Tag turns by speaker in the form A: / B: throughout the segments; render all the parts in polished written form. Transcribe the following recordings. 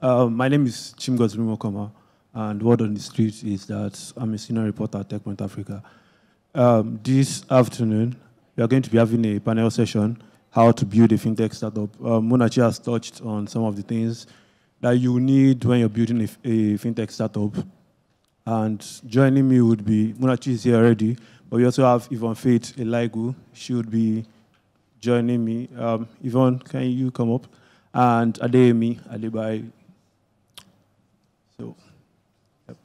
A: My name is Chimgoz Mokoma, and word on the street is that I'm a senior reporter at TechPoint Africa. This afternoon, we are going to be having a panel session, how to build a fintech startup. Munachi has touched on some of the things that you need when you're building a fintech startup. And joining me would be, Munachi is here already, but we also have Yvonne Elaigwu. She would be joining me. Yvonne, can you come up? And Adeyemi Adegbayi. So, yep.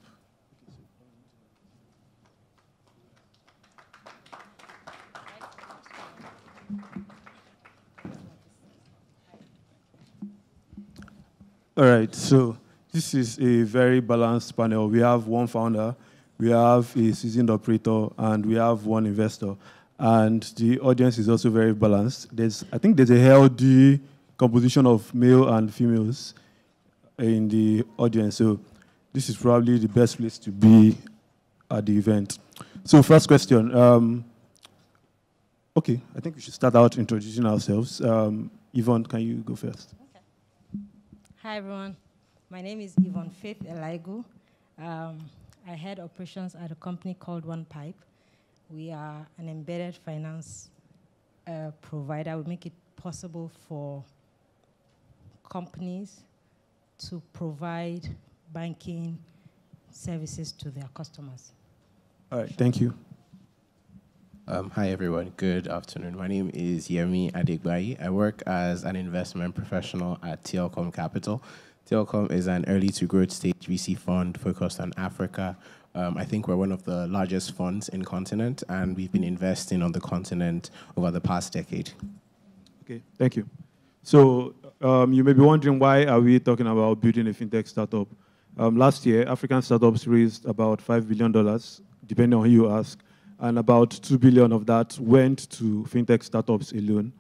A: All right, so this is a very balanced panel. We have one founder, we have a seasoned operator, and we have one investor. And the audience is also very balanced. I think there's a healthy composition of male and females in the audience. So this is probably the best place to be at the event. So first question. Okay, I think we should start out introducing ourselves. Yvonne, can you go first?
B: Okay. Hi, everyone. My name is Yvonne Elaigwu. I head operations at a company called OnePipe. We are an embedded finance provider. We make it possible for companies to provide banking services to their customers.
A: All right, thank you.
C: Hi, everyone. Good afternoon. My name is Adeyemi Adegbayi. I work as an investment professional at TLCom Capital. TLCom is an early-to-growth stage VC fund focused on Africa. I think we're one of the largest funds in the continent, and we've been investing on the continent over the past decade.
A: Okay, thank you. So you may be wondering, why are we talking about building a fintech startup? Last year, African startups raised about $5 billion, depending on who you ask, and about $2 billion of that went to fintech startups alone.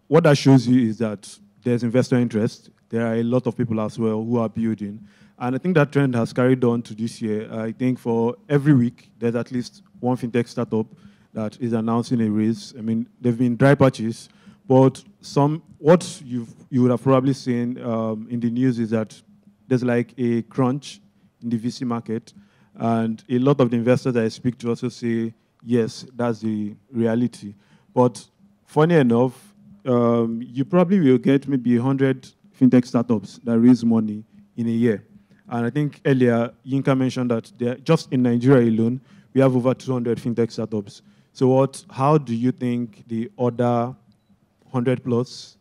A: What that shows you is that there's investor interest. There are a lot of people as well who are building. And I think that trend has carried on to this year. I think for every week, there's at least one fintech startup that is announcing a raise. I mean, they've been dry patches, but what you would have probably seen in the news is that there's like a crunch in the VC market. And a lot of the investors that I speak to also say, yes, that's the reality. But funny enough, you probably will get maybe 100 fintech startups that raise money in a year. And I think earlier, Yinka mentioned that just in Nigeria alone, we have over 200 fintech startups. So how do you think the other 100 plus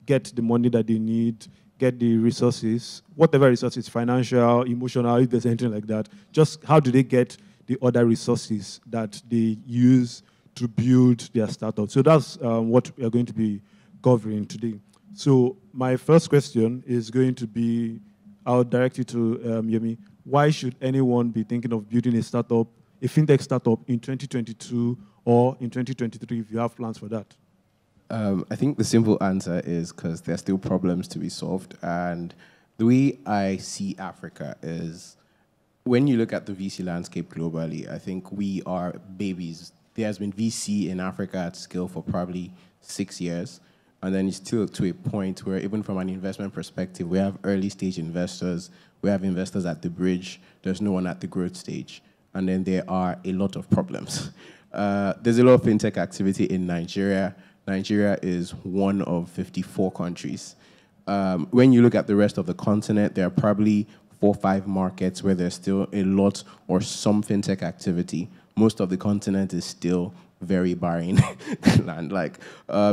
A: get the money that they need, get the resources, whatever resources, financial, emotional, if there's anything like that, just how do they get the other resources that they use to build their startup? So that's what we are going to be covering today. So my first question is going to be, I'll direct you to Yemi. Why should anyone be thinking of building a startup, a fintech startup in 2022 or in 2023 if you have plans for that?
C: I think the simple answer is because there are still problems to be solved. And the way I see Africa is, when you look at the VC landscape globally, I think we are babies. There has been VC in Africa at scale for probably 6 years. And then it's still to a point where, even from an investment perspective, we have early stage investors, we have investors at the bridge, there's no one at the growth stage. And then there are a lot of problems. There's a lot of fintech activity in Nigeria. Nigeria is one of 54 countries. When you look at the rest of the continent, there are probably 4 or 5 markets where there's still a lot or some fintech activity. Most of the continent is still very barren land.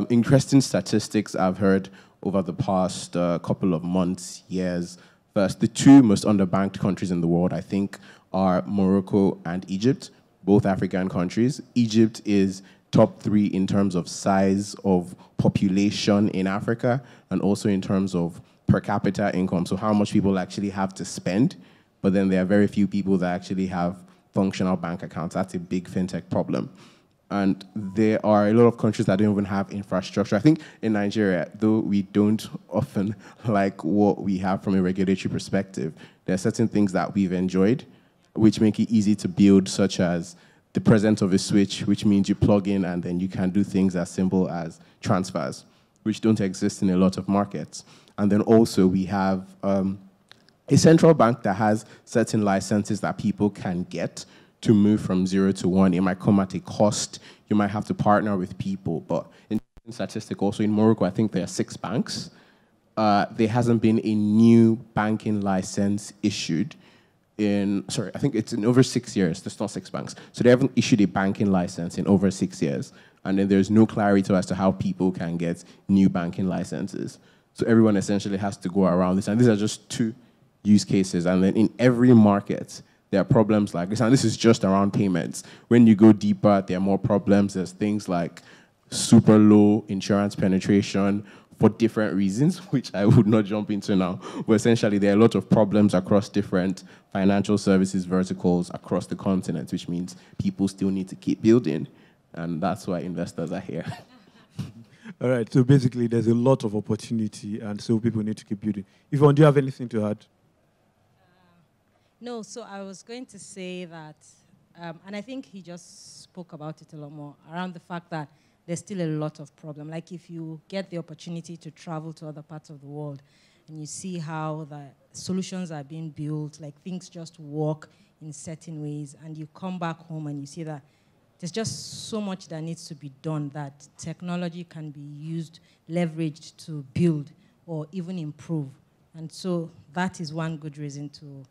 C: Interesting statistics I've heard over the past couple of months, years. First, the 2 most underbanked countries in the world, I think, are Morocco and Egypt, both African countries. Egypt is top 3 in terms of size of population in Africa, and also in terms of per capita income, so how much people actually have to spend. But then there are very few people that actually have functional bank accounts. That's a big fintech problem. And there are a lot of countries that don't even have infrastructure. I think in Nigeria, though we don't often like what we have from a regulatory perspective, there are certain things that we've enjoyed which make it easy to build, such as the presence of a switch, which means you plug in and then you can do things as simple as transfers. which don't exist in a lot of markets. And then also we have a central bank that has certain licenses that people can get to move from 0 to 1. It might come at a cost. You might have to partner with people. But in statistics, also in Morocco, I think there are 6 banks. There hasn't been a new banking license issued I think it's in over 6 years. There's not 6 banks. So they haven't issued a banking license in over 6 years. And then there's no clarity as to how people can get new banking licenses. So everyone essentially has to go around this. And these are just 2 use cases. And then in every market, there are problems like this. And this is just around payments. When you go deeper, there are more problems. There's things like super low insurance penetration for different reasons, which I would not jump into now. But essentially, there are a lot of problems across different financial services verticals across the continent, which means people still need to keep building. And that's why investors are here.
A: All right, so basically, there's a lot of opportunity, and so people need to keep building. Yvonne, do you have anything to add?
B: No, so I was going to say that, and I think he just spoke about it a lot more, around the fact that there's still a lot of problem. Like if you get the opportunity to travel to other parts of the world and you see how the solutions are being built, like things just work in certain ways, and you come back home and you see that there's just so much that needs to be done that technology can be used, leveraged to build or even improve. And so that is one good reason to,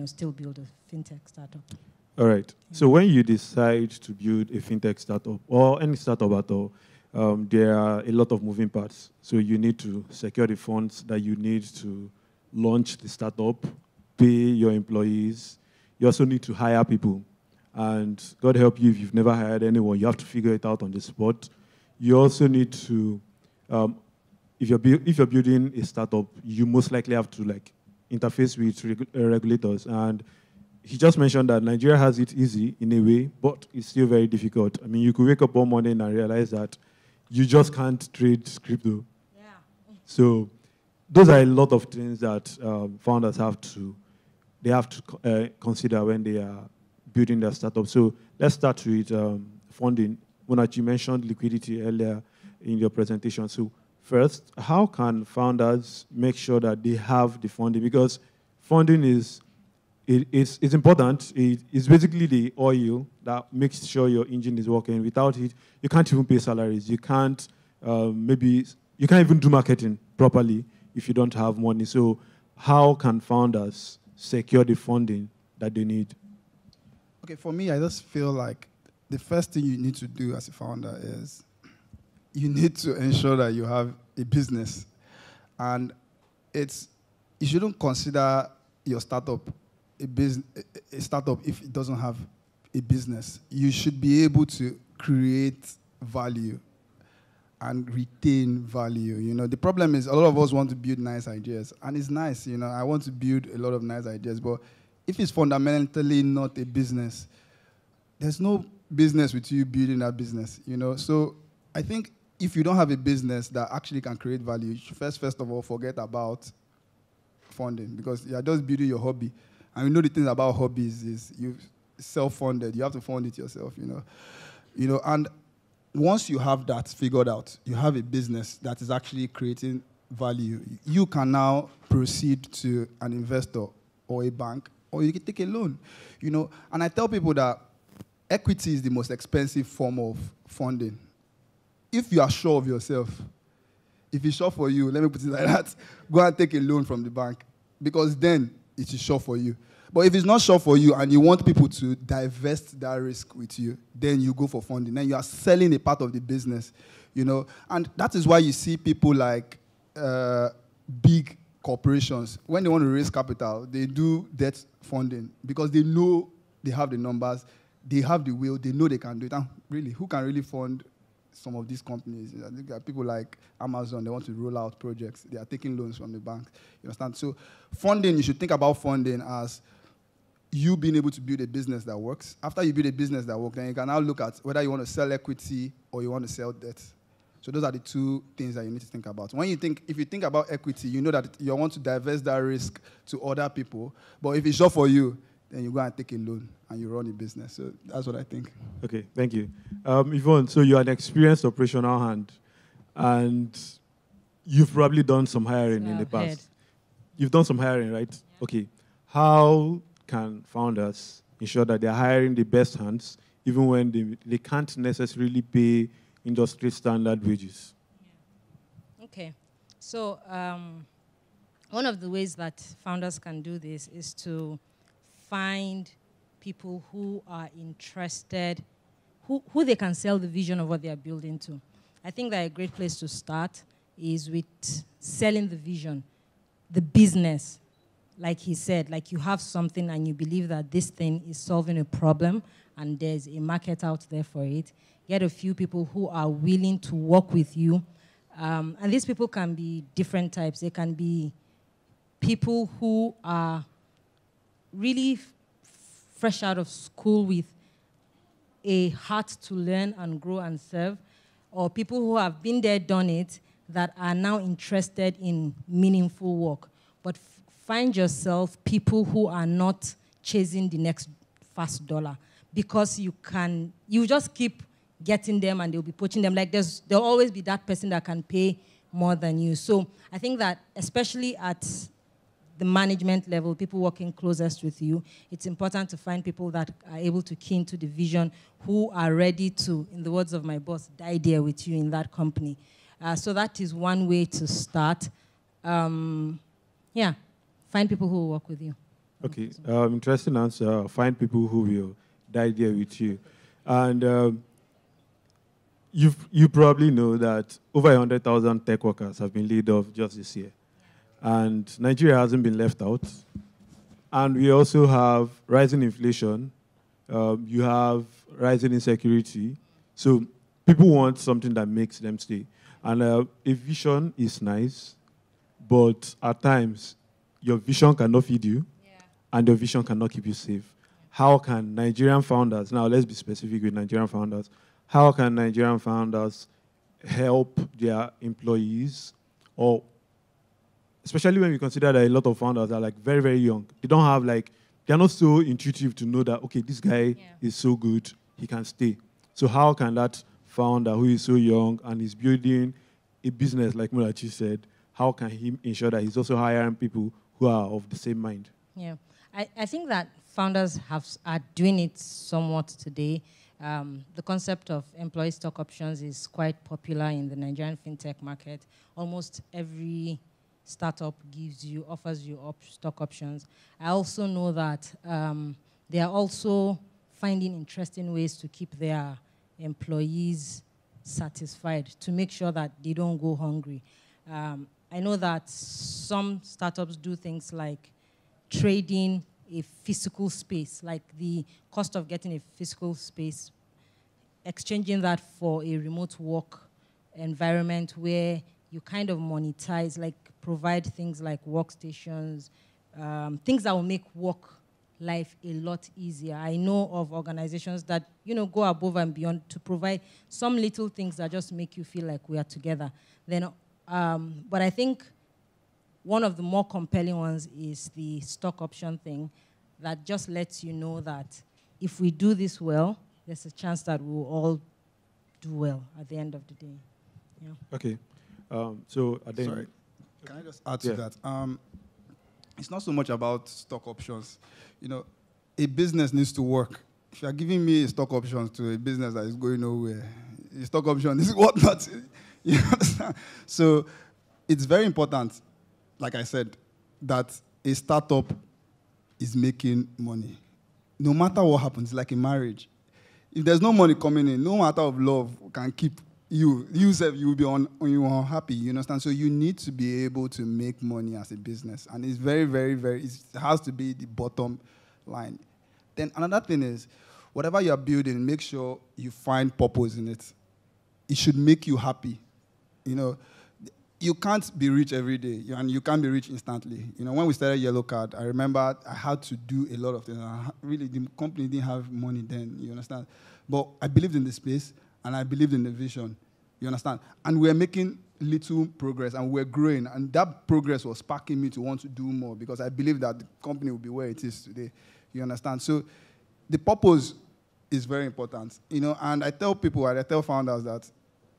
B: still build a fintech startup.
A: All right. So when you decide to build a fintech startup or any startup at all, there are a lot of moving parts. So you need to secure the funds that you need to launch the startup, pay your employees. You also need to hire people. And God help you if you've never hired anyone, you have to figure it out on the spot. You also need to, if you're building a startup, you most likely have to interface with regulators. And he just mentioned that Nigeria has it easy in a way, but it's still very difficult. I mean, you could wake up one morning and realize that you just can't trade crypto. Yeah. So those are a lot of things that founders have to consider when they are building their startup. So let's start with funding. Munachi mentioned liquidity earlier in your presentation. So first, how can founders make sure that they have the funding? Because funding is it's important. It's basically the oil that makes sure your engine is working. Without it, you can't even pay salaries. You can't you can't even do marketing properly if you don't have money. So how can founders secure the funding that they need?
D: Okay, for me, I just feel like the first thing you need to do as a founder is you need to ensure that you have a business. And you shouldn't consider your startup a startup if it doesn't have a business. You should be able to create value and retain value. The problem is a lot of us want to build nice ideas, and it's nice. I want to build a lot of nice ideas, but if it's fundamentally not a business, there's no business with you building that business. So I think if you don't have a business that actually can create value, you should first of all forget about funding, because you're just building your hobby. And we know the thing about hobbies is you self-funded. You have to fund it yourself, And once you have that figured out, you have a business that is actually creating value, you can now proceed to an investor or a bank, or you can take a loan, And I tell people that equity is the most expensive form of funding. If you are sure of yourself, if it's sure for you, let me put it like that, go and take a loan from the bank, because then it is sure for you. But if it's not sure for you and you want people to divest that risk with you, then you go for funding. Then you are selling a part of the business, And that is why you see people like big corporations, when they want to raise capital, they do debt funding because they know they have the numbers, they have the will, they know they can do it. And really, who can really fund some of these companies? I think there are people like Amazon, they want to roll out projects. They are taking loans from the bank. You understand? So funding, you should think about funding as you being able to build a business that works. After you build a business that works, then you can now look at whether you want to sell equity or you want to sell debt. So those are the 2 things that you need to think about. If you think about equity, you know that you want to divest that risk to other people. But if it's sure for you, then you go and take a loan and you run a business. So that's what I think.
A: Okay, thank you. Yvonne, so you're an experienced operational hand. And you've probably done some hiring in the
B: I've heard.
A: past. You've done some hiring, right?
B: Yeah.
A: Okay. How can founders ensure that they're hiring the best hands, even when they can't necessarily pay industry standard wages?
B: Okay. So one of the ways that founders can do this is to find people who are interested, who they can sell the vision of what they are building to. I think that a great place to start is with selling the vision, the business. Like he said, like you have something and you believe that this thing is solving a problem and there's a market out there for it. Get a few people who are willing to work with you. And these people can be different types. They can be people who are really fresh out of school with a heart to learn and grow and serve, or people who have been there, done it, that are now interested in meaningful work. But find yourself people who are not chasing the next fast dollar, because you just keep getting them and they'll be poaching them. Like there'll always be that person that can pay more than you. So I think that especially at the management level, people working closest with you, it's important to find people that are able to key into the vision, who are ready to, in the words of my boss, die there with you in that company. So that is one way to start. Yeah, find people who will work with you.
A: Okay, interesting answer. Find people who will die there with you. And you probably know that over 100,000 tech workers have been laid off just this year. And Nigeria hasn't been left out. And we also have rising inflation. You have rising insecurity. So people want something that makes them stay. And a vision is nice, but at times, your vision cannot feed you, and your vision cannot keep you safe. How can Nigerian founders, now let's be specific with Nigerian founders, how can Nigerian founders help their employees, or especially when we consider that a lot of founders are like very, very young. They don't have they're not so intuitive to know that, okay, this guy is so good, he can stay. So how can that founder who is so young and is building a business, like Munachi said, how can he ensure that he's also hiring people who are of the same mind?
B: Yeah, I think that founders are doing it somewhat today. The concept of employee stock options is quite popular in the Nigerian fintech market. Almost every startup offers you stock options. I also know that they are also finding interesting ways to keep their employees satisfied, to make sure that they don't go hungry. I know that some startups do things like trading a physical space, like the cost of getting a physical space, exchanging that for a remote work environment where you kind of monetize, like provide things like workstations, things that will make work life a lot easier. I know of organizations that, go above and beyond to provide some little things that just make you feel like we are together. But I think one of the more compelling ones is the stock option thing, that just lets you know that if we do this well, there's a chance that we'll all do well at the end of the day. Yeah.
A: Okay. So, Adeyemi.
D: Sorry, can I just add to that? It's not so much about stock options. A business needs to work. If you're giving me stock options to a business that is going nowhere, a stock option is what not. You understand? So it's very important, like I said, that a startup is making money. No matter what happens, like in marriage. If there's no money coming in, no matter of love can keep you will be unhappy, you understand? So you need to be able to make money as a business. And it's very, very, very, it has to be the bottom line. Then another thing is, whatever you're building, make sure you find purpose in it. It should make you happy. You can't be rich every day, and you can't be rich instantly. When we started Yellow Card, I remember I had to do a lot of things. Really, the company didn't have money then, you understand? But I believed in the space, and I believed in the vision, you understand? And we're making little progress, and we're growing, and that progress was sparking me to want to do more, because I believe that the company will be where it is today, you understand? So the purpose is very important, and I tell people, and I tell founders that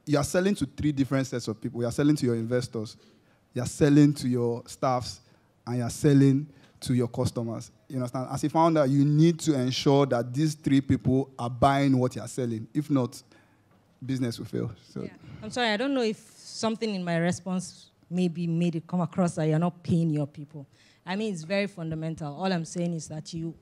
D: you are selling to 3 different sets of people. You are selling to your investors, you are selling to your staffs, and you are selling to your customers. You understand? As a founder, you need to ensure that these 3 people are buying what you are selling. If not, business will fail. So.
B: Yeah. I'm sorry, I don't know if something in my response maybe made it come across that you're not paying your people. I mean, it's very fundamental. All I'm saying is that you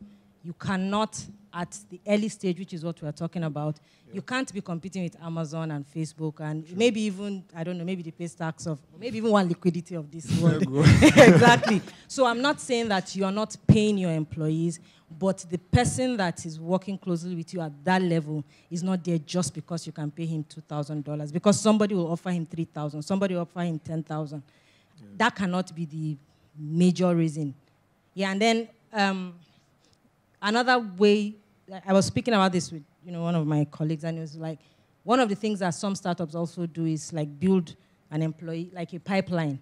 B: cannot, at the early stage, which is what we're talking about, you can't be competing with Amazon and Facebook and maybe even, I don't know, maybe the pay stacks of, maybe even One Liquidity of this world. Exactly. So I'm not saying that you're not paying your employees, but the person that is working closely with you at that level is not there just because you can pay him $2,000, because somebody will offer him $3,000, somebody will offer him $10,000. Yeah. That cannot be the major reason. Yeah, and then another way, I was speaking about this with one of my colleagues, and it was like, one of the things that some startups also do is like build an employee, like a pipeline,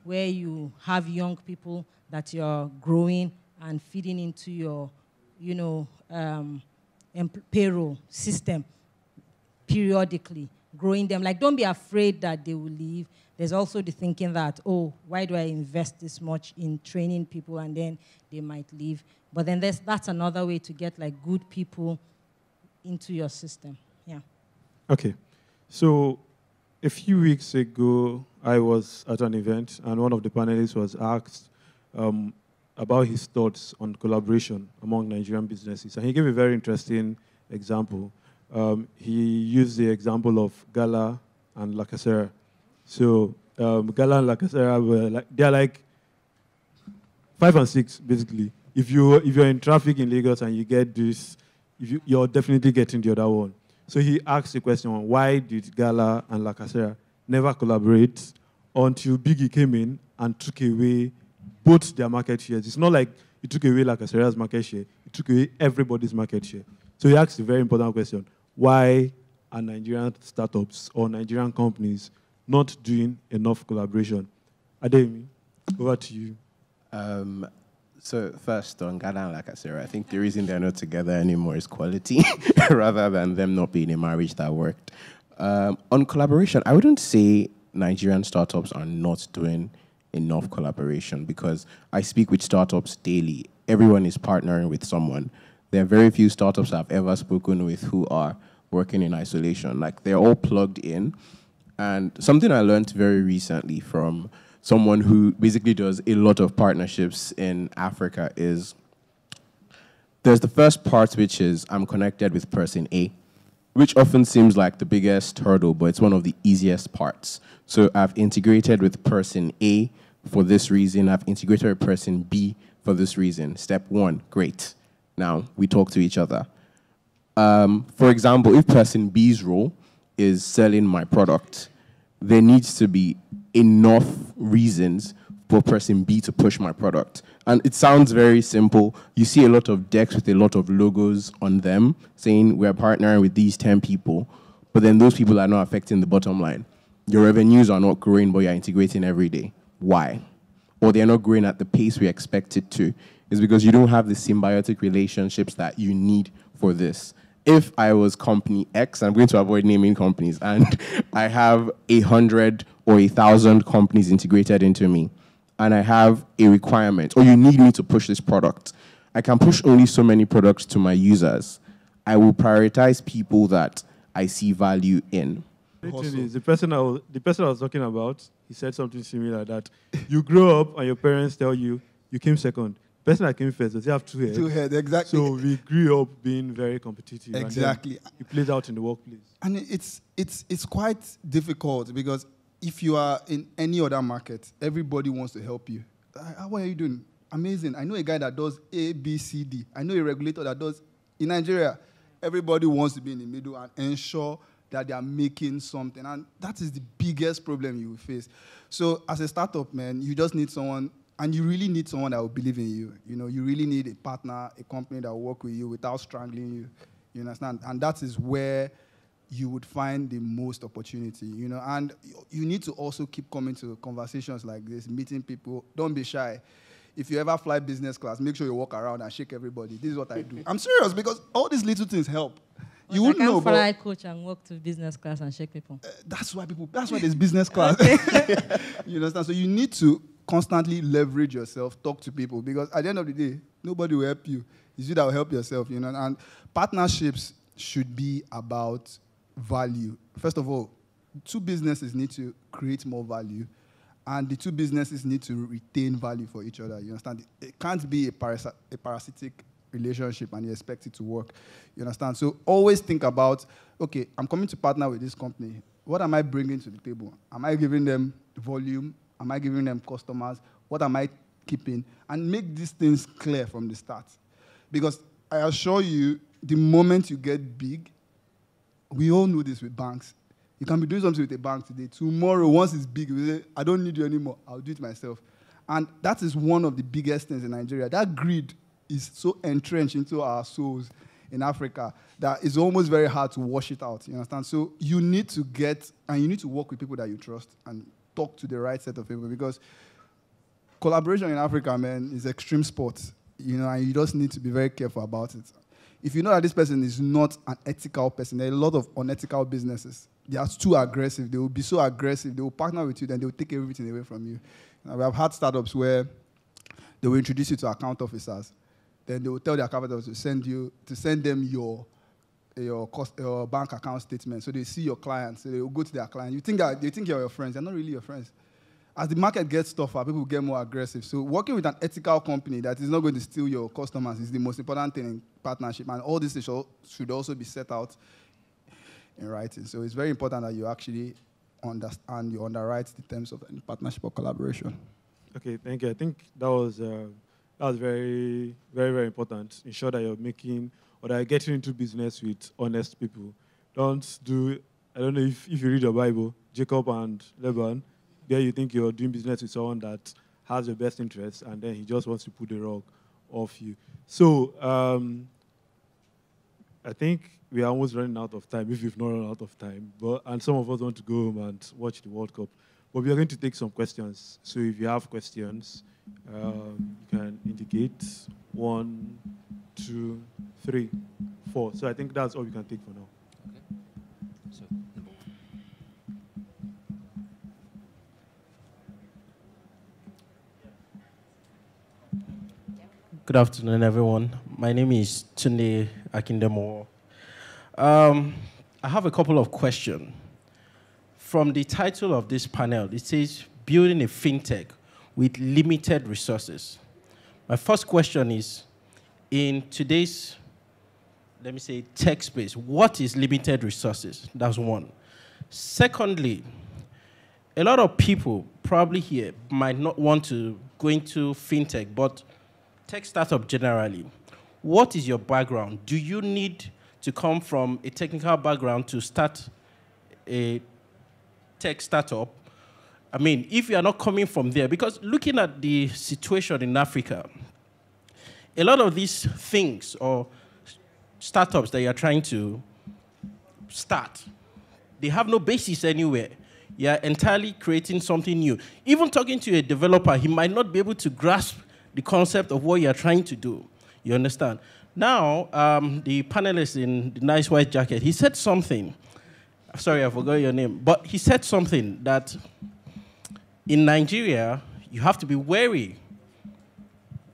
B: where you have young people that you're growing and feeding into your, payroll system periodically, growing them. Like, don't be afraid that they will leave. There's also the thinking that, oh, why do I invest this much in training people and then they might leave? But then that's another way to get like good people into your system. Yeah.
A: Okay. So a few weeks ago, I was at an event and one of the panelists was asked about his thoughts on collaboration among Nigerian businesses. And he gave a very interesting example. He used the example of Gala and Lacasera. So Gala and Lacasera they're like 5 and 6, basically. If you're in traffic in Lagos and you get this, you're definitely getting the other one. So he asked the question, why did Gala and Lacasera never collaborate until Biggie came in and took away both their market shares? It's not like he took away Lacasera's market share, he took away everybody's market share. So he asked a very important question, why are Nigerian startups or Nigerian companies not doing enough collaboration? Adeyemi, over to you.
C: So first, on Ghana and Lacasera, I think the reason they're not together anymore is quality, rather than them not being a marriage that worked. On collaboration, I wouldn't say Nigerian startups are not doing enough collaboration, because I speak with startups daily. Everyone is partnering with someone. There are very few startups I've ever spoken with who are working in isolation. Like, they're all plugged in. And something I learned very recently from someone who basically does a lot of partnerships in Africa is, there's the first part, which is I'm connected with person A, which often seems like the biggest hurdle, but it's one of the easiest parts. So I've integrated with person A for this reason. I've integrated with person B for this reason. Step 1, great. Now we talk to each other. For example, if person B's role is selling my product, there needs to be enough reasons for person B to push my product. And it sounds very simple. You see a lot of decks with a lot of logos on them saying we're partnering with these 10 people, but then those people are not affecting the bottom line. Your revenues are not growing, but you're integrating every day. Why? Or they're not growing at the pace we expect it to. It's because you don't have the symbiotic relationships that you need for this. If I was company X, I'm going to avoid naming companies, and I have 100 or 1,000 companies integrated into me, and I have a requirement, or you need me to push this product, I can push only so many products to my users. I will prioritize people that I see value in.
A: The person I was talking about, he said something similar, that you grow up and your parents tell you came second. The person that came first, does he have 2 heads?
D: 2 heads, exactly.
A: So we grew up being very competitive.
D: Exactly.
A: And it plays out in the workplace.
D: And it's quite difficult, because if you are in any other market, everybody wants to help you. What are you doing? Amazing. I know a guy that does A, B, C, D. I know a regulator that does, in Nigeria, everybody wants to be in the middle and ensure that they are making something. And that is the biggest problem you will face. So as a startup, man, you just need someone, and you really need someone that will believe in you. You know, you really need a partner, a company that will work with you without strangling you. You understand? And that is where you would find the most opportunity, you know. And you need to also keep coming to conversations like this, meeting people. Don't be shy. If you ever fly business class, make sure you walk around and shake everybody. This is what I do. I'm serious, because all these little things help.
B: But
D: You
B: I
D: wouldn't
B: can't
D: know,
B: fly
D: but
B: coach and walk to business class and shake people.
D: that's why there's business class. You understand? So you need to constantly leverage yourself, talk to people, because at the end of the day, nobody will help you. It's you that will help yourself, you know. And partnerships should be about value. First of all, two businesses need to create more value, and the two businesses need to retain value for each other. You understand? It can't be a parasitic relationship and you expect it to work. You understand? So always think about, okay, I'm coming to partner with this company. What am I bringing to the table? Am I giving them volume? Am I giving them customers? What am I keeping? And make these things clear from the start. Because I assure you, the moment you get big, we all know this with banks. You can be doing something with a bank today. Tomorrow, once it's big, you say, I don't need you anymore. I'll do it myself. And that is one of the biggest things in Nigeria. That greed is so entrenched into our souls in Africa that it's almost very hard to wash it out. You understand? So you need to work with people that you trust and talk to the right set of people, because collaboration in Africa, man, is extreme sport. You know, and you just need to be very careful about it. If you know that this person is not an ethical person, there are a lot of unethical businesses. They are too aggressive. They will be so aggressive. They will partner with you, then they will take everything away from you. Now, we have had startups where they will introduce you to account officers. Then they will tell the account officers to send them your bank account statement. So they see your clients. So they will go to their client. They think you're your friends. They're not really your friends. As the market gets tougher, people get more aggressive. So working with an ethical company that is not going to steal your customers is the most important thing in partnership. And all this should also be set out in writing. So it's very important that you actually understand, you underwrite the terms of any partnership or collaboration.
A: Okay, thank you. I think that was very, very, very important. Ensure that you're making or that you're getting into business with honest people. Don't do, I don't know if you read your Bible, Jacob and Laban, there you think you're doing business with someone that has your best interests, and then he just wants to put the rug off you. So I think we are almost running out of time, if we've not run out of time. And some of us want to go home and watch the World Cup. But we are going to take some questions. So if you have questions, you can indicate 1, 2, 3, 4. So I think that's all we can take for now.
E: Good afternoon, everyone. My name is Tunde Akindemo. I have a couple of questions. From the title of this panel, it says, building a fintech with limited resources. My first question is, in today's, let me say, tech space, what is limited resources? That's one. Secondly, a lot of people probably here might not want to go into fintech, but tech startup generally. What is your background? Do you need to come from a technical background to start a tech startup? I mean, if you are not coming from there, because looking at the situation in Africa, a lot of these things or startups that you're trying to start, they have no basis anywhere. You're entirely creating something new. Even talking to a developer, he might not be able to grasp the concept of what you're trying to do. You understand? Now, the panelist in the nice white jacket, he said something. Sorry, I forgot your name. But he said something that in Nigeria, you have to be wary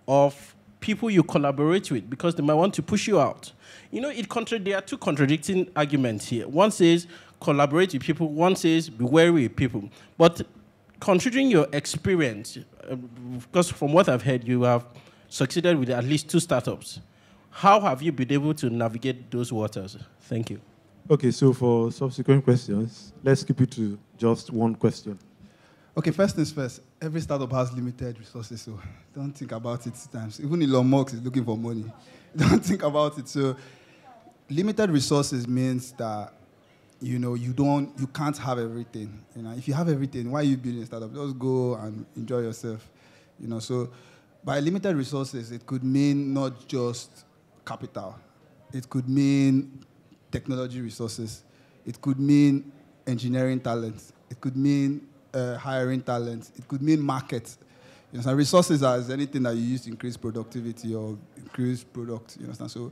E: of people you collaborate with because they might want to push you out. You know, there are two contradicting arguments here. One says collaborate with people. One says be wary with people. But considering your experience, because from what I've heard, you have succeeded with at least 2 startups. How have you been able to navigate those waters? Thank you.
A: Okay, so for subsequent questions, let's keep it to just one question.
D: Okay, first things first. Every startup has limited resources, so don't think about it times. Even Elon Musk is looking for money. Don't think about it. So limited resources means that you can't have everything. You know, if you have everything, why are you building a startup? Just go and enjoy yourself. You know, so by limited resources, it could mean not just capital. It could mean technology resources. It could mean engineering talent. It could mean hiring talent. It could mean market. You know, so resources are anything that you use to increase productivity or increase product. You understand? So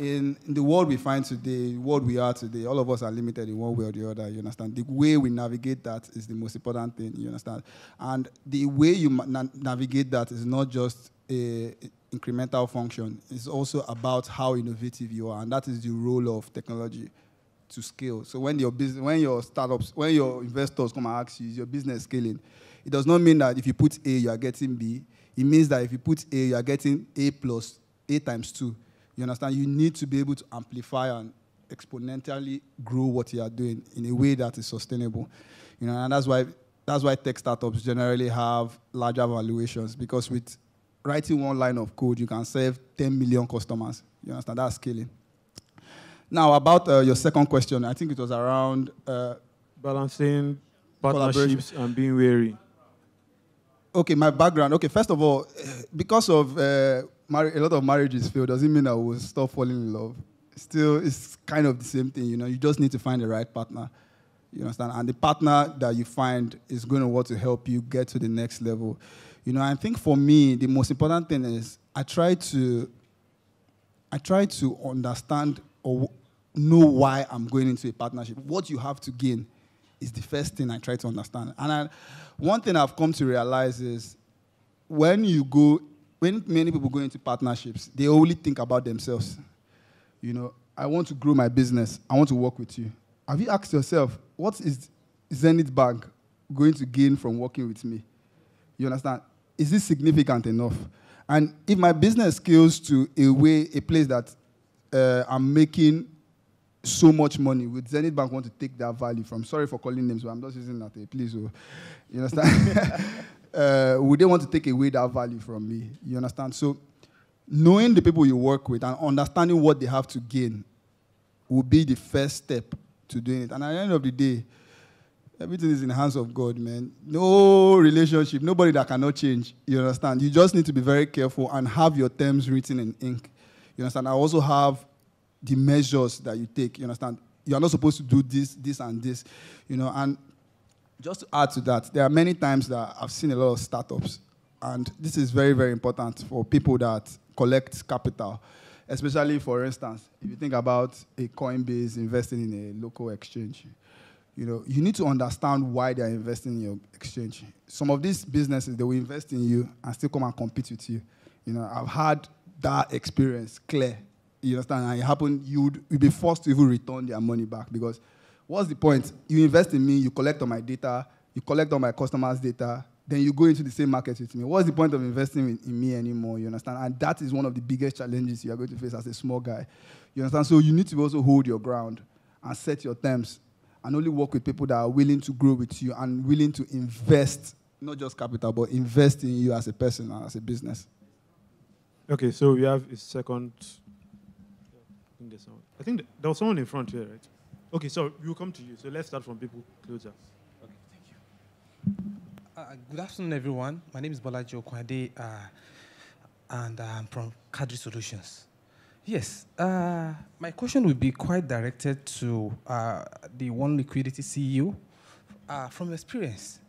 D: in the world we find today, the world we are today, all of us are limited in one way or the other, you understand? The way we navigate that is the most important thing, you understand? And the way you navigate that is not just a incremental function. It's also about how innovative you are, and that is the role of technology to scale. So when your business, when your startups, when your investors come and ask you, is your business scaling? It does not mean that if you put A, you are getting B. It means that if you put A, you are getting A plus A times 2. You understand? You need to be able to amplify and exponentially grow what you are doing in a way that is sustainable. You know, and that's why tech startups generally have larger valuations, because with writing one line of code, you can serve 10 million customers. You understand? That's scaling. Now, about your second question, I think it was around
A: balancing partnerships and being wary.
D: Okay, my background. Okay, first of all, because of a lot of marriages fail, doesn't mean I will stop falling in love. Still, it's kind of the same thing, you know. You just need to find the right partner, you understand? And the partner that you find is going to want to help you get to the next level. You know, I think for me, the most important thing is I try to understand or know why I'm going into a partnership. What you have to gain is the first thing I try to understand. And one thing I've come to realize is when many people go into partnerships, they only think about themselves. You know, I want to grow my business. I want to work with you. Have you asked yourself, what is Zenith Bank going to gain from working with me? You understand? Is this significant enough? And if my business scales to a place that I'm making so much money, would Zenith Bank want to take that value from? Sorry for calling names, but I'm just using that. Please, you understand? Would they want to take away that value from me? You understand? So knowing the people you work with and understanding what they have to gain will be the first step to doing it. And at the end of the day, everything is in the hands of God, man. No relationship, nobody that cannot change. You understand? You just need to be very careful and have your terms written in ink. You understand? I also have the measures that you take. You understand? You are not supposed to do this, this, and this. You know, and just to add to that, there are many times that I've seen a lot of startups, and this is very, very important for people that collect capital, especially, for instance, if you think about a Coinbase investing in a local exchange. You know, you need to understand why they are investing in your exchange. Some of these businesses, they will invest in you and still come and compete with you. You know, I've had that experience clear. You understand? And it happened, you'll be forced to even return their money back, because what's the point? You invest in me, you collect all my data, you collect all my customers' data, then you go into the same market with me. What's the point of investing in me anymore? You understand? And that is one of the biggest challenges you are going to face as a small guy. You understand? So you need to also hold your ground and set your terms and only work with people that are willing to grow with you and willing to invest, not just capital, but invest in you as a person and as a business.
A: Okay, so we have a second. I think there was someone in front here, right? Okay, so we'll come to you. So let's start from people closer.
F: Okay, thank you. Good afternoon, everyone. My name is Munachi Ogueke-CEO and I'm from Cadre Solutions. Yes, my question will be quite directed to the Oneliquidity CEO. From experience,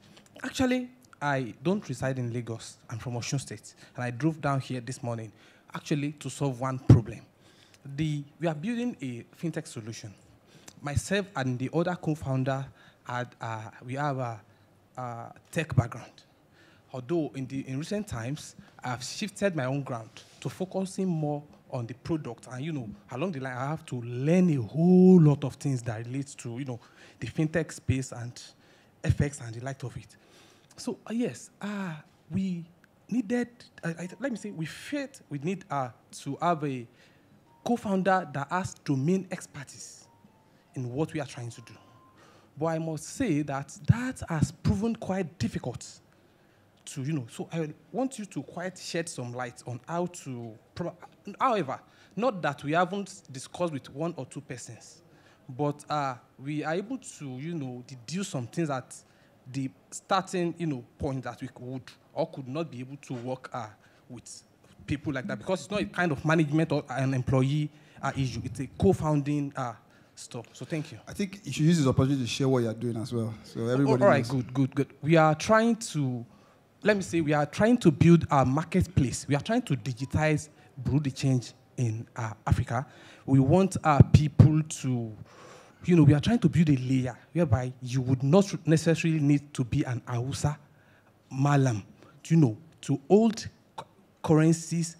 F: actually, I don't reside in Lagos. I'm from Osun State, and I drove down here this morning, actually, to solve one problem. We are building a fintech solution. Myself and the other co-founder, we have a tech background. Although in recent times, I've shifted my own ground to focusing more on the product. And, you know, along the line, I have to learn a whole lot of things that relate to, you know, the fintech space and FX and the like of it. So, yes, we needed, let me say, we felt we need to have a co-founder that has domain expertise in what we are trying to do. But I must say that has proven quite difficult to, you know, so I want you to quite shed some light on how to, however, not that we haven't discussed with one or two persons, but we are able to, you know, deduce some things at the starting, you know, point that we could or could not be able to work with people like that, because it's not a kind of management or an employee issue. It's a co-founding stuff. So thank you.
D: I think you should use this opportunity to share what you're doing as well. So everybody.
F: All right, good. We are trying to, we are trying to build our marketplace. We are trying to digitize Bureau de change in Africa. We want people to, we are trying to build a layer whereby you would not necessarily need to be an Hausa Malam, to hold currencies,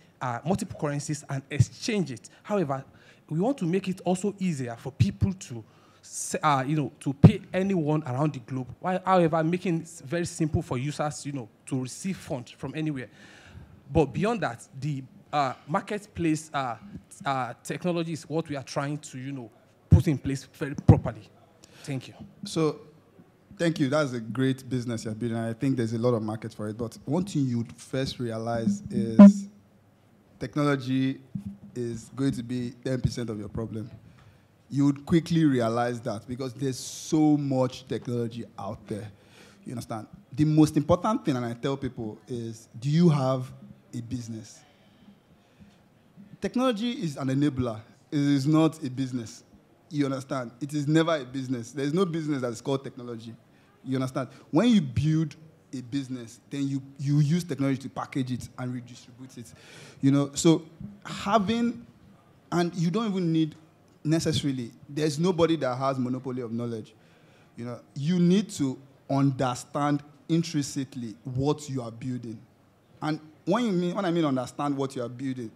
F: multiple currencies, and exchange it. However, we want to make it also easier for people to, to pay anyone around the globe. However, making it very simple for users, to receive funds from anywhere. But beyond that, the marketplace technology is what we are trying to, put in place very properly. Thank you.
D: So, thank you. That's a great business you're building. I think there's a lot of market for it. But one thing you'd first realize is technology is going to be 10% of your problem. You would quickly realize that because there's so much technology out there. You understand? The most important thing, and I tell people, is do you have a business? Technology is an enabler. It is not a business. You understand? It is never a business. There's no business that is called technology. You understand? When you build a business, then you use technology to package it and redistribute it. So having, and you don't even need necessarily, there's nobody that has monopoly of knowledge. You need to understand intrinsically what you are building. And when I mean understand what you are building,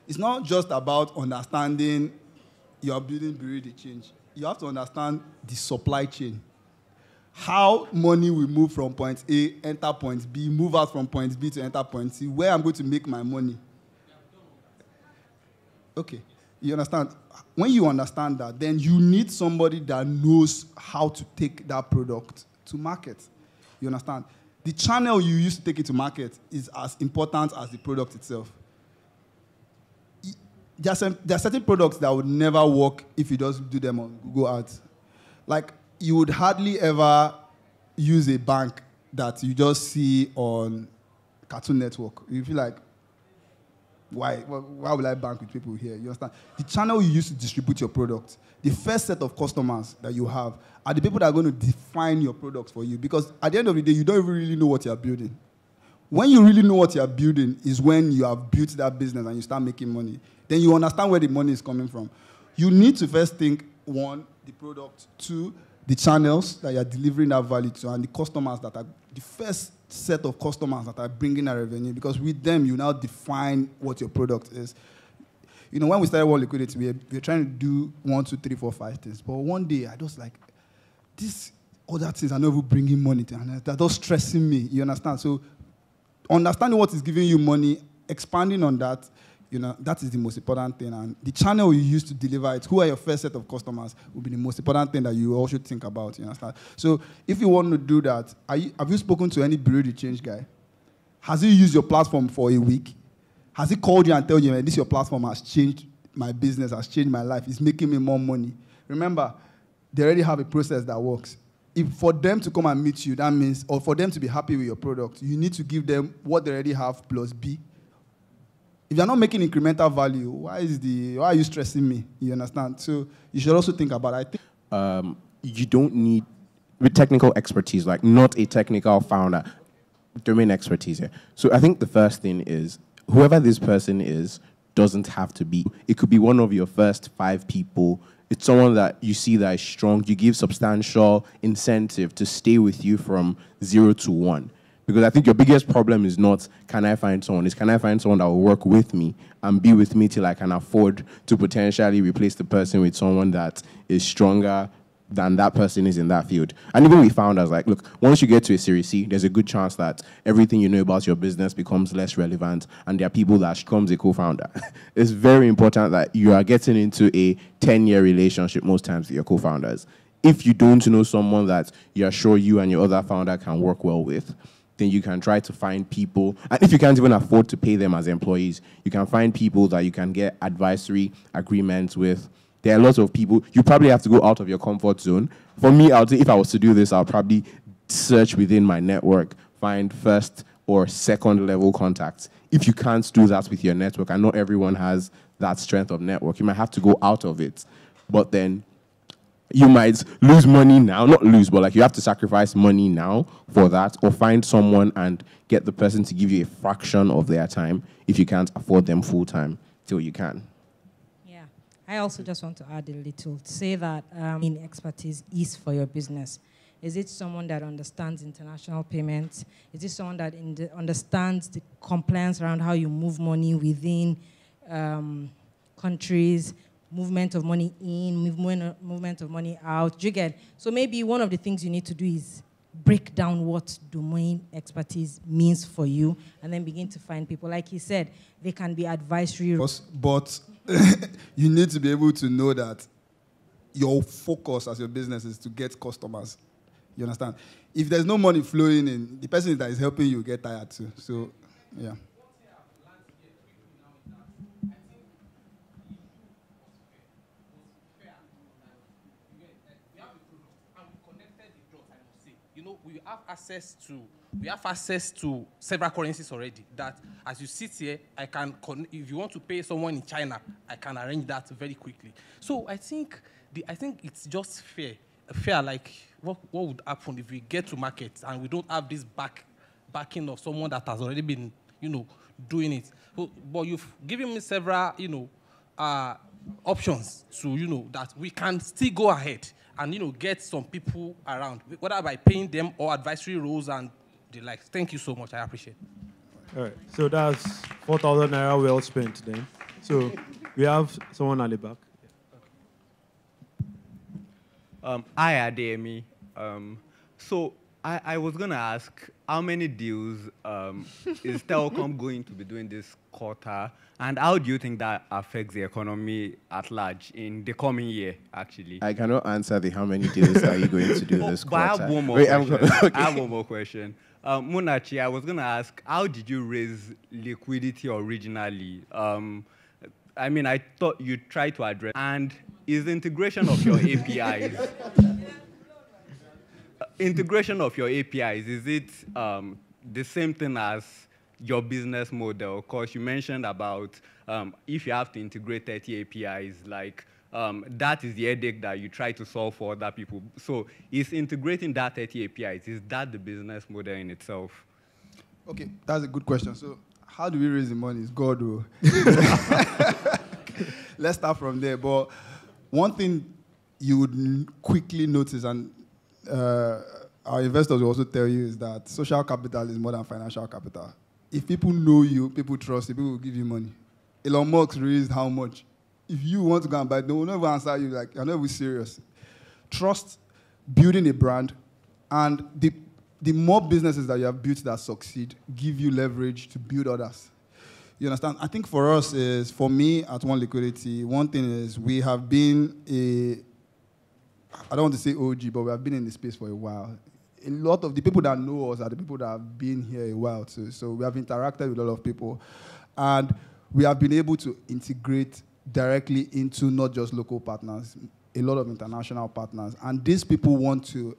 D: it's not just about understanding you are building Bureau de Change. You have to understand the supply chain. How money will move from point A, enter point B, move out from point B to enter point C, where I'm going to make my money. Okay, you understand? When you understand that, then you need somebody that knows how to take that product to market. You understand? The channel you use to take it to market is as important as the product itself. There are certain products that would never work if you just do them on Google Ads. Like, you would hardly ever use a bank that you just see on Cartoon Network. You feel like, why will I bank with people here? You understand? The channel you use to distribute your product, the first set of customers that you have are the people that are going to define your product for you. Because at the end of the day, you don't even really know what you're building. When you really know what you're building is when you have built that business and you start making money. Then you understand where the money is coming from. You need to first think, one, the product, two, the channels that you're delivering that value to, and the customers that are the first set of customers that are bringing that revenue, because with them, you now define what your product is. When we started Oneliquidity, we were trying to do 1, 2, 3, 4, 5 things. But one day, I just like, these other things are not even bringing money to, and they're just stressing me. You understand? So understanding what is giving you money, expanding on that, that is the most important thing. And the channel you use to deliver it, who are your first set of customers, will be the most important thing that you all should think about. You understand? So if you want to do that, have you spoken to any Bureau de Change guy? Has he used your platform for a week? Has he called you and told you, this your platform has changed my business, has changed my life, it's making me more money? Remember, they already have a process that works. If for them to come and meet you, that means, or for them to be happy with your product, you need to give them what they already have plus B. If you're not making incremental value, why are you stressing me? You understand? So you should also think about it. I think
C: you don't need with technical expertise, like not a technical founder, domain expertise here. So I think the first thing is whoever this person is doesn't have to be. It could be one of your first 5 people. It's someone that you see that is strong. You give substantial incentive to stay with you from 0 to 1. Because I think your biggest problem is not, can I find someone? It's, can I find someone that will work with me and be with me till I can afford to potentially replace the person with someone that is stronger than that person is in that field. And even we found out, like, look, once you get to a Series C, there's a good chance that everything you know about your business becomes less relevant, and there are people that becomes a co-founder. It's very important that you are getting into a 10-year relationship most times with your co-founders. If you don't know someone that you're sure you and your other founder can work well with, then you can try to find people. And if you can't even afford to pay them as employees, you can find people that you can get advisory agreements with. There are lots of people. You probably have to go out of your comfort zone. For me, I would say if I was to do this, I'll probably search within my network, find first or second level contacts. If you can't do that with your network, and not everyone has that strength of network, you might have to go out of it. But then you might lose money now, not lose, but like you have to sacrifice money now for that, or find someone and get the person to give you a fraction of their time if you can't afford them full time till you can.
B: I also just want to add a little to say that in expertise is for your business. Is it someone that understands international payments? Is it someone that understands the compliance around how you move money within countries, movement of money in, movement of money out? Do you get? So maybe one of the things you need to do is break down what domain expertise means for you, and then begin to find people. Like he said, they can be advisory.
D: But you need to be able to know that your focus as your business is to get customers. You understand? If there's no money flowing in, the person that is helping you get tired too. So, yeah.
F: You know, we have access to several currencies already. That as you sit here, I can if you want to pay someone in China, I can arrange that very quickly. So I think it's just fair. Like what would happen if we get to market and we don't have this backing of someone that has already been, doing it. But you've given me several, options to, that we can still go ahead and, get some people around, whether by paying them or advisory roles and the like. Thank you so much. I appreciate it.
A: All right. So that's 4,000 naira well spent then. So we have someone at the back.
G: Hi, Adeyemi. So I was going to ask, how many deals is TLCom going to be doing this quarter? And how do you think that affects the economy at large in the coming year, actually?
C: I cannot answer the how many deals are you going to do this quarter.
G: But I have one more question. I have one more question. Munachi, I was going to ask, how did you raise liquidity originally? I mean, I thought you tried to address, and is the integration of your APIs, is it the same thing as your business model? Because you mentioned about if you have to integrate 30 APIs, like that is the headache that you try to solve for other people. So is integrating that 30 APIs, is that the business model in itself?
D: Okay, that's a good question. So how do we raise the money? It's God, though. Let's start from there. But one thing you would quickly notice, and our investors will also tell you, is that social capital is more than financial capital. If people know you, people trust you, people will give you money. Elon Musk raised how much? If you want to go and buy, they will never answer you like, you're never serious. Trust, building a brand, and the more businesses that you have built that succeed give you leverage to build others. You understand? I think for us for me at Oneliquidity, one thing is we have been I don't want to say OG, but we have been in the space for a while. A lot of the people that know us are the people that have been here a while too. So we have interacted with a lot of people. And we have been able to integrate directly into not just local partners, a lot of international partners. And these people want to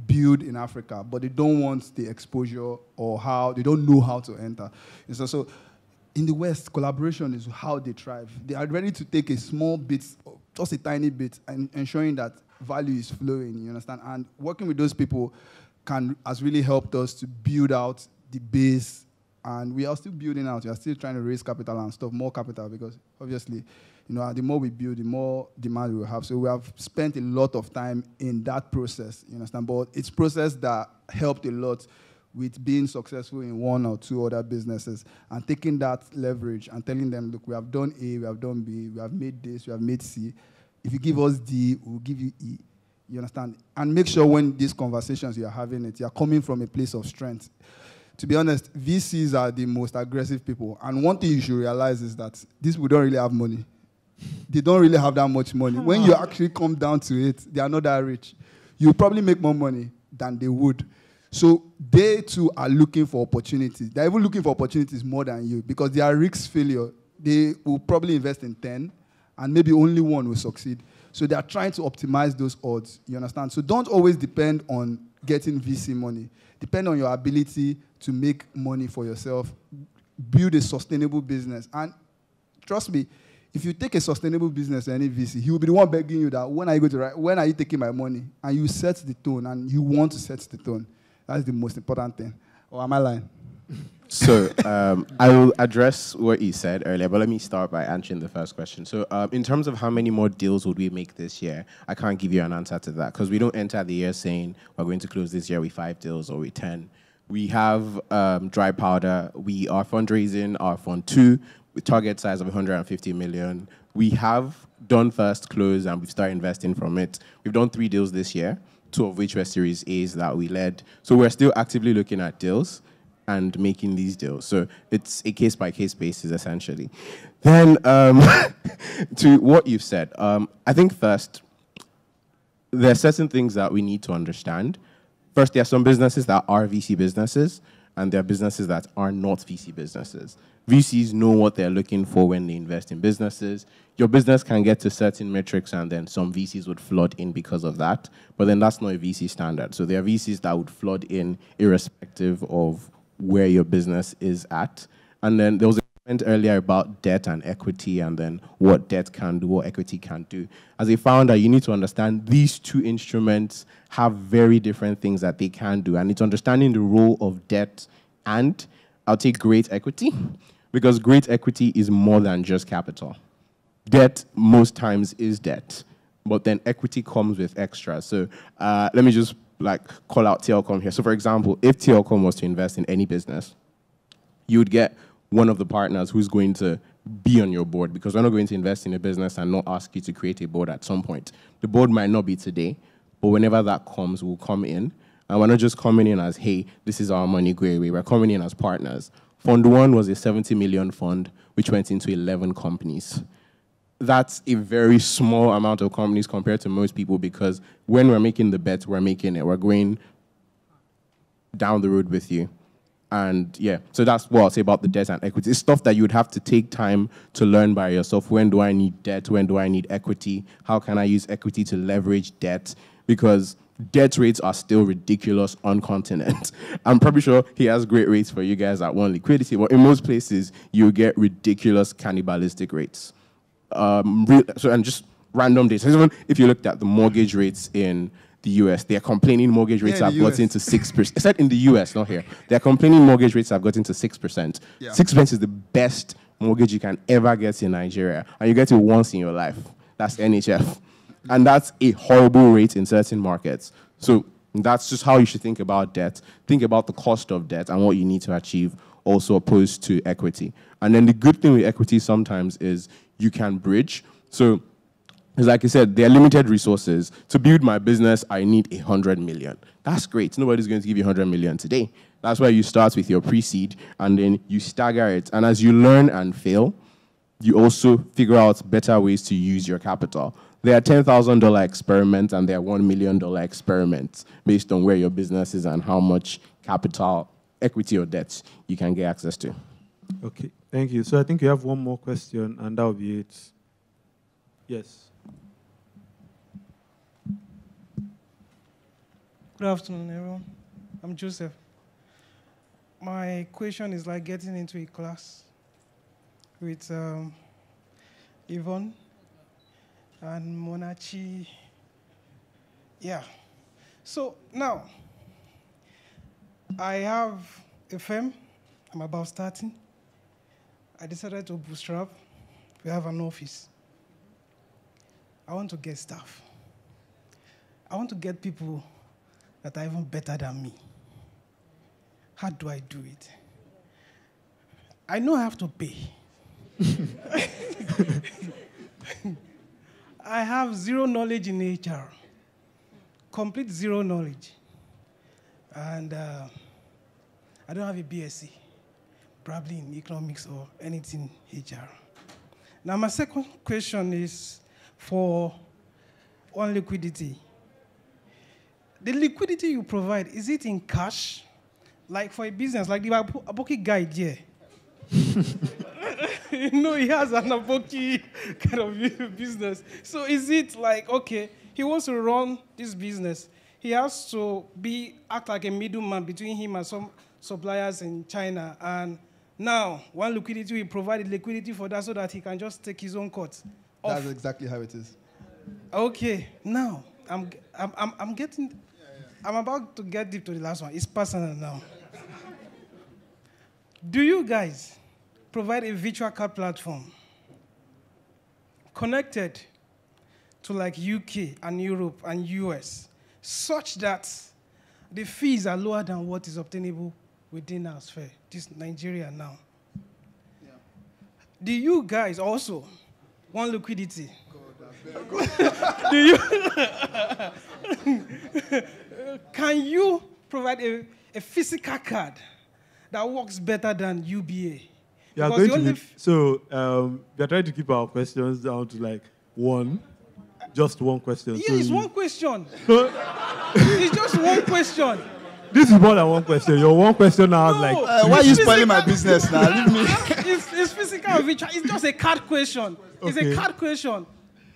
D: build in Africa, but they don't want the exposure or they don't know how to enter. And so in the West, collaboration is how they thrive. They are ready to take a small bit, just a tiny bit, and ensuring that value is flowing, you understand? And working with those people has really helped us to build out the base, and we are still building out. We are still trying to raise capital and stuff, more capital, because obviously, the more we build, the more demand we will have. So we have spent a lot of time in that process, you understand? But it's a process that helped a lot with being successful in one or two other businesses and taking that leverage and telling them, look, we have done A, we have done B, we have made this, we have made C. If you give us D, we'll give you E. You understand? And make sure when these conversations you're having you're coming from a place of strength. To be honest, VCs are the most aggressive people. And one thing you should realize is that these people don't really have money. They don't really have that much money. When you actually come down to it, they are not that rich. You probably make more money than they would. So they too are looking for opportunities. They're even looking for opportunities more than you because they are risk failure. They will probably invest in 10 and maybe only one will succeed. So they are trying to optimize those odds, you understand? So don't always depend on getting VC money. Depend on your ability to make money for yourself, build a sustainable business. And trust me, if you take a sustainable business to any VC, he will be the one begging you that when are you taking my money? And you set the tone, and you want to set the tone. That's the most important thing. Or am I lying?
C: So I will address what you said earlier, but let me start by answering the first question. So in terms of how many more deals would we make this year, I can't give you an answer to that because we don't enter the year saying we're going to close this year with 5 deals or with 10. We have dry powder. We are fundraising our Fund 2 with target size of 150 million. We have done first close and we've started investing from it. We've done 3 deals this year, 2 of which were Series A's that we led. So we're still actively looking at deals and making these deals. So it's a case-by-case basis, essentially. Then to what you've said, I think first, there are certain things that we need to understand. First, there are some businesses that are VC businesses, and there are businesses that are not VC businesses. VCs know what they're looking for when they invest in businesses. Your business can get to certain metrics, and then some VCs would flood in because of that, but then that's not a VC standard. So there are VCs that would flood in irrespective of where your business is at. And then there was a comment earlier about debt and equity and then what debt can do, what equity can do. As a founder, you need to understand these 2 instruments have very different things that they can do. And it's understanding the role of debt and, I'll take great equity, because great equity is more than just capital. Debt most times is debt, but then equity comes with extra. So let me just call out TLCom here. So for example, if TLCom was to invest in any business, you would get one of the partners who's going to be on your board, because we're not going to invest in a business and not ask you to create a board at some point. The board might not be today, but whenever that comes, we'll come in. And we're not just coming in as, hey, this is our money, go away. We're coming in as partners. Fund 1 was a 70 million fund, which went into 11 companies. That's a very small amount of companies compared to most people, because when we're making the bet, we're making it. We're going down the road with you. And yeah, so that's what I'll say about the debt and equity. It's stuff that you would have to take time to learn by yourself. When do I need debt? When do I need equity? How can I use equity to leverage debt? Because debt rates are still ridiculous on continent. I'm probably sure he has great rates for you guys at Oneliquidity, but in most places, you get ridiculous cannibalistic rates. And just random data. Even if you looked at the mortgage rates in the US, they're complaining mortgage rates have gotten to 6%. Except in the US, not here. They're complaining mortgage rates have gotten to 6%. Yeah. 6% is the best mortgage you can ever get in Nigeria. And you get it once in your life. That's NHF. And that's a horrible rate in certain markets. So that's just how you should think about debt. Think about the cost of debt and what you need to achieve, also opposed to equity. And then the good thing with equity sometimes is you can bridge. So, like I said, there are limited resources. To build my business, I need 100 million. That's great. Nobody's going to give you 100 million today. That's why you start with your pre-seed, and then you stagger it. And as you learn and fail, you also figure out better ways to use your capital. There are $10,000 experiments, and there are $1 million experiments based on where your business is and how much capital, equity, or debt you can get access to.
A: Okay, thank you. So I think you have one more question, and that will be it. Yes.
H: Good afternoon, everyone. I'm Joseph. My question is like getting into a class with Yvonne and Munachi. Yeah. So now, I have a firm. I'm about starting. I decided to bootstrap. We have an office. I want to get staff. I want to get people that are even better than me. How do I do it? I know I have to pay. I have zero knowledge in HR, complete zero knowledge. And I don't have a BSc, probably in economics or anything HR. Now, my second question is for Oneliquidity. The liquidity you provide, is it in cash? Like for a business, like the Aboki guide here. He has an Aboki kind of business. So is it like, okay, he wants to run this business. He has to act like a middleman between him and some suppliers in China. And now, Oneliquidity will provide liquidity for that so that he can just take his own cut off.
D: That's exactly how it is.
H: Okay, now, I'm about to get deep to the last one. It's personal now. Do you guys provide a virtual card platform connected to like UK and Europe and US, such that the fees are lower than what is obtainable within our sphere, this Nigeria now? Yeah. Do you guys also want liquidity? Do you can you provide a physical card that works better than UBA?
A: Yeah, we are trying to keep our questions down to like one. Just one question.
H: Yeah, it's one question. It's just one question.
A: This is more than one question. Your one question now has like...
D: why are you spoiling my business now? Leave me.
H: It's physical and virtual. It's just a card question. It's a card question.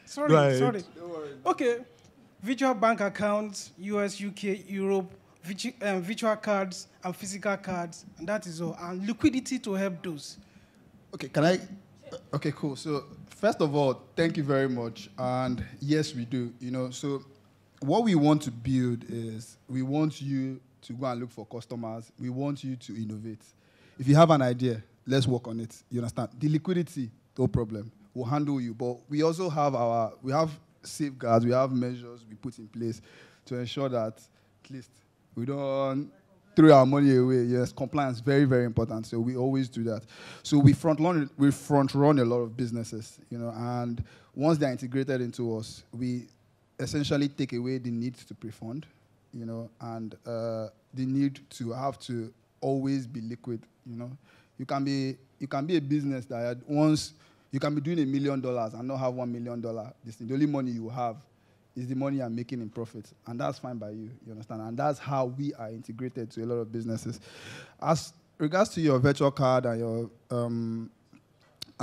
H: Sorry. Don't worry. Okay. Virtual bank accounts, US, UK, Europe, virtual cards and physical cards, and that is all. And liquidity to help those.
D: Okay, can I... Okay, cool. So first of all, thank you very much. And yes, we do. So what we want to build is we want you to go and look for customers. We want you to innovate. If you have an idea, let's work on it. You understand? The liquidity, no problem. We'll handle you. But we also have safeguards, we have measures we put in place to ensure that at least we don't throw our money away. Yes, compliance, very, very important. So we always do that. So we front run a lot of businesses, and once they're integrated into us, we essentially take away the need to pre-fund, and the need to have to always be liquid. You can be a business that once you can be doing $1 million and not have $1 million. The only money you have is the money I'm making in profit, and that's fine by you. You understand? And that's how we are integrated to a lot of businesses. As regards to your virtual card and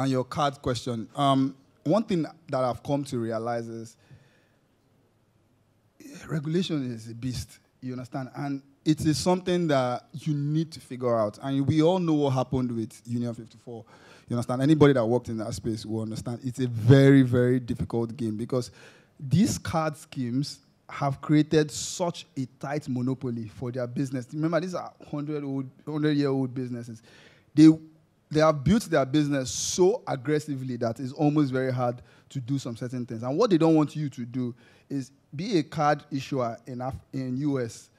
D: your card question, one thing that I've come to realize is regulation is a beast. You understand? And it is something that you need to figure out. And we all know what happened with Union 54. You understand? Anybody that worked in that space will understand. It's a very, very difficult game because these card schemes have created such a tight monopoly for their business. Remember, these are 100-year-old businesses. They have built their business so aggressively that it's almost very hard to do some certain things. And what they don't want you to do is be a card issuer in US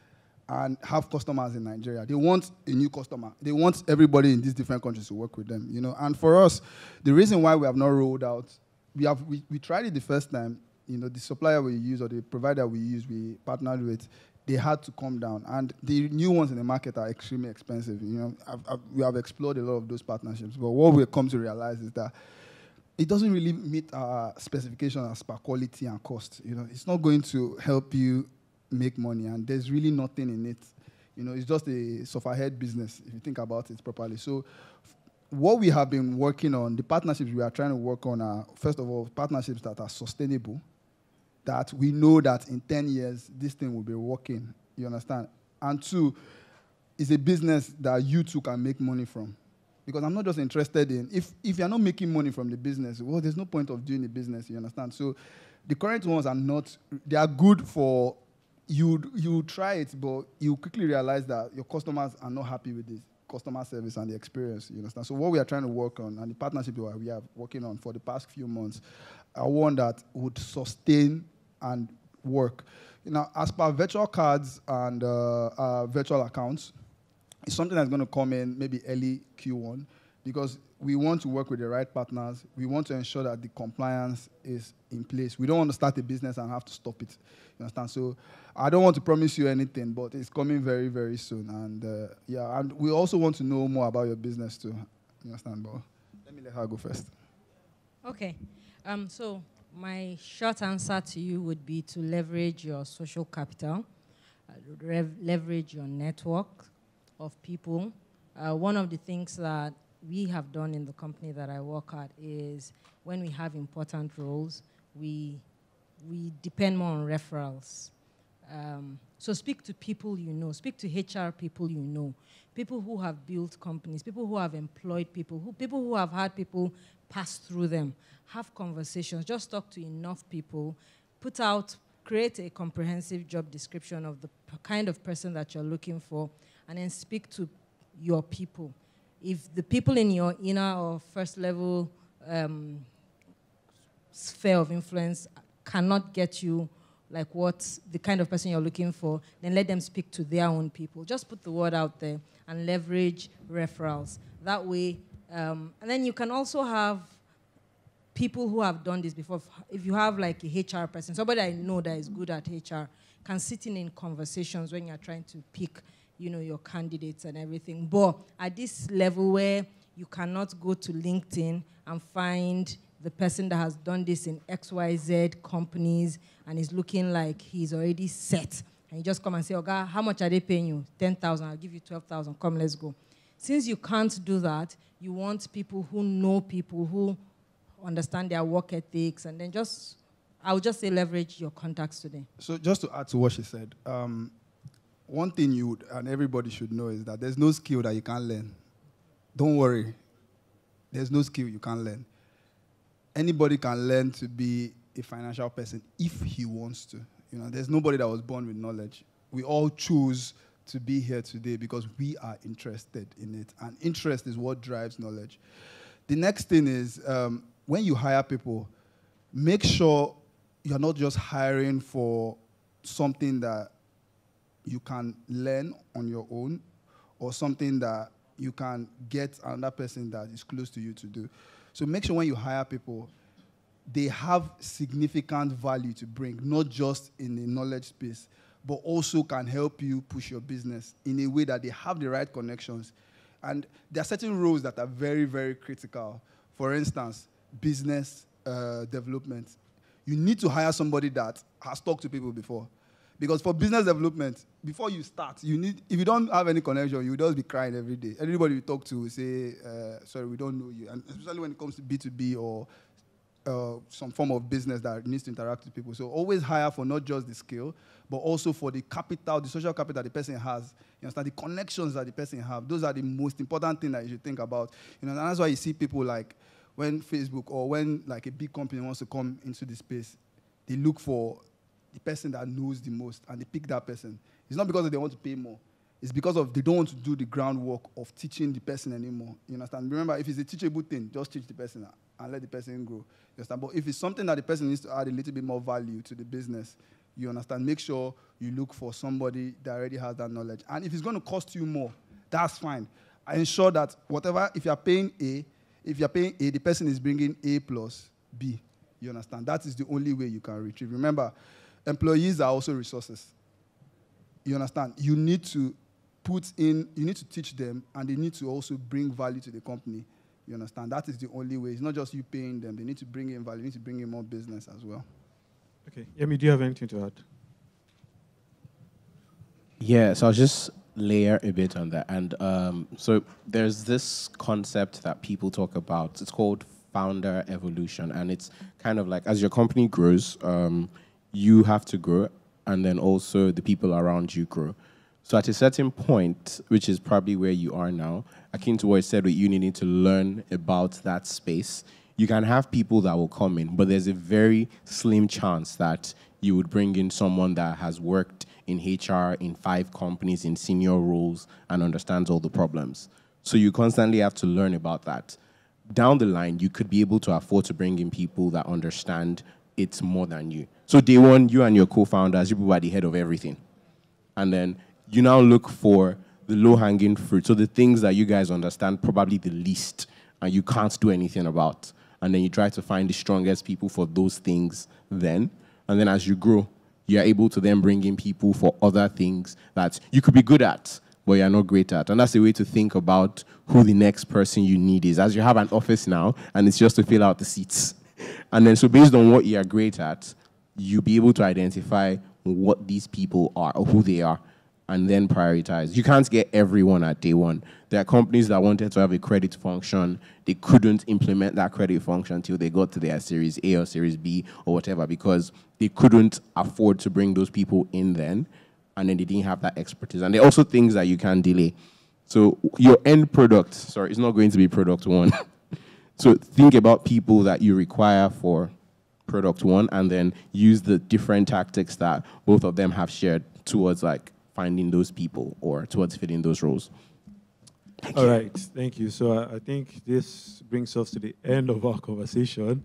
D: and have customers in Nigeria. They want a new customer. They want everybody in these different countries to work with them. And for us, the reason why we have not rolled out, we tried it the first time. The supplier we use or the provider we partnered with, they had to come down. And the new ones in the market are extremely expensive. We have explored a lot of those partnerships. But what we've come to realize is that it doesn't really meet our specifications as per quality and cost. It's not going to help you make money, and there's really nothing in it. It's just a sofa-head business if you think about it properly. So what we have been working on, the partnerships we are trying to work on are, first of all, partnerships that are sustainable, that we know that in 10 years, this thing will be working, you understand? And two, it's a business that you too can make money from. Because I'm not just interested in, if you're not making money from the business, well, there's no point of doing the business, you understand? So the current ones are not, they are good for, you try it, but you quickly realize that your customers are not happy with this customer service and the experience, you understand? So what we are trying to work on, and the partnership we are working on for the past few months, are one that would sustain and work. As per virtual cards and virtual accounts, it's something that's going to come in maybe early Q1 because we want to work with the right partners. We want to ensure that the compliance is in place. We don't want to start a business and have to stop it. You understand? So I don't want to promise you anything, but it's coming very, very soon. And and we also want to know more about your business too. You understand, bro? Let me let her go first.
B: Okay. So my short answer to you would be to leverage your social capital, leverage your network of people. One of the things that we have done in the company that I work at is when we have important roles, we depend more on referrals. So speak to people you know, speak to HR people you know, people who have built companies, people who have employed people, people who have had people pass through them. Have conversations, just talk to enough people, create a comprehensive job description of the kind of person that you're looking for, and then speak to your people. if the people in your inner or first level sphere of influence cannot get you like what the kind of person you're looking for, then let them speak to their own people. Just put the word out there and leverage referrals. That way, and then you can also have people who have done this before. If you have like a HR person, somebody I know that is good at HR, can sit in conversations when you're trying to pick, your candidates and everything. But at this level where you cannot go to LinkedIn and find the person that has done this in XYZ companies and is looking like he's already set, and you just come and say, "Okay, how much are they paying you? 10,000, I'll give you 12,000, come, let's go." Since you can't do that, you want people who know people, who understand their work ethics, and then I would just say leverage your contacts today.
D: So just to add to what she said, one thing you and everybody should know is that there's no skill that you can't learn. Don't worry. There's no skill you can't learn. Anybody can learn to be a financial person if he wants to. There's nobody that was born with knowledge. We all choose to be here today because we are interested in it. And interest is what drives knowledge. The next thing is, when you hire people, make sure you're not just hiring for something that you can learn on your own or something that you can get another person that is close to you to do. So make sure when you hire people, they have significant value to bring, not just in the knowledge space, but also can help you push your business in a way that they have the right connections. And there are certain roles that are very, very critical. For instance, business development. You need to hire somebody that has talked to people before. Because for business development, before you start, if you don't have any connection, you'll just be crying every day. Everybody you talk to will say, sorry, we don't know you. And especially when it comes to B2B or some form of business that needs to interact with people. So always hire for not just the skill, but also for the capital, the social capital that the person has. You understand? The connections that the person has. Those are the most important thing that you should think about. And that's why you see people like when Facebook or when like a big company wants to come into the space, they look for the person that knows the most, and they pick that person. It's not because they want to pay more. It's because they don't want to do the groundwork of teaching the person anymore. You understand? Remember, if it's a teachable thing, just teach the person and let the person grow. You understand? But if it's something that the person needs to add a little bit more value to the business, you understand? Make sure you look for somebody that already has that knowledge. And if it's going to cost you more, that's fine. I ensure that if you're paying A, the person is bringing A plus B. You understand? That is the only way you can retrieve. Remember, employees are also resources. You understand? You need to teach them, and they need to also bring value to the company. You understand? That is the only way. It's not just you paying them. They need to bring in value. They need to bring in more business as well.
A: Okay. Yemi, do you have anything to add?
C: Yeah, so I'll just layer a bit on that. And so there's this concept that people talk about. It's called founder evolution. And it's kind of like as your company grows, you have to grow, and then also the people around you grow. So at a certain point, which is probably where you are now, akin to what I said with you needing to learn about that space, you can have people that will come in, but there's a very slim chance that you would bring in someone that has worked in HR, in 5 companies, in senior roles, and understands all the problems. So you constantly have to learn about that. Down the line, you could be able to afford to bring in people that understand it more than you. So day one, you and your co-founders, you are the head of everything. And then you now look for the low-hanging fruit. So the things that you guys understand probably the least and you can't do anything about. And then you try to find the strongest people for those things then. And then as you grow, you're able to then bring in people for other things that you could be good at, but you're not great at. And that's a way to think about who the next person you need is. As you have an office now, and it's just to fill out the seats. And then so based on what you're great at, you'll be able to identify what these people are or who they are, and then prioritize. You can't get everyone at day one. There are companies that wanted to have a credit function. They couldn't implement that credit function until they got to their Series A or Series B or whatever, because they couldn't afford to bring those people in then, and then they didn't have that expertise. And there are also things that you can delay. So your end product, it's not going to be product one. So think about people that you require for product one, and then use the different tactics that both of them have shared towards like finding those people or towards filling those roles.
A: All right, thank you. So I think this brings us to the end of our conversation.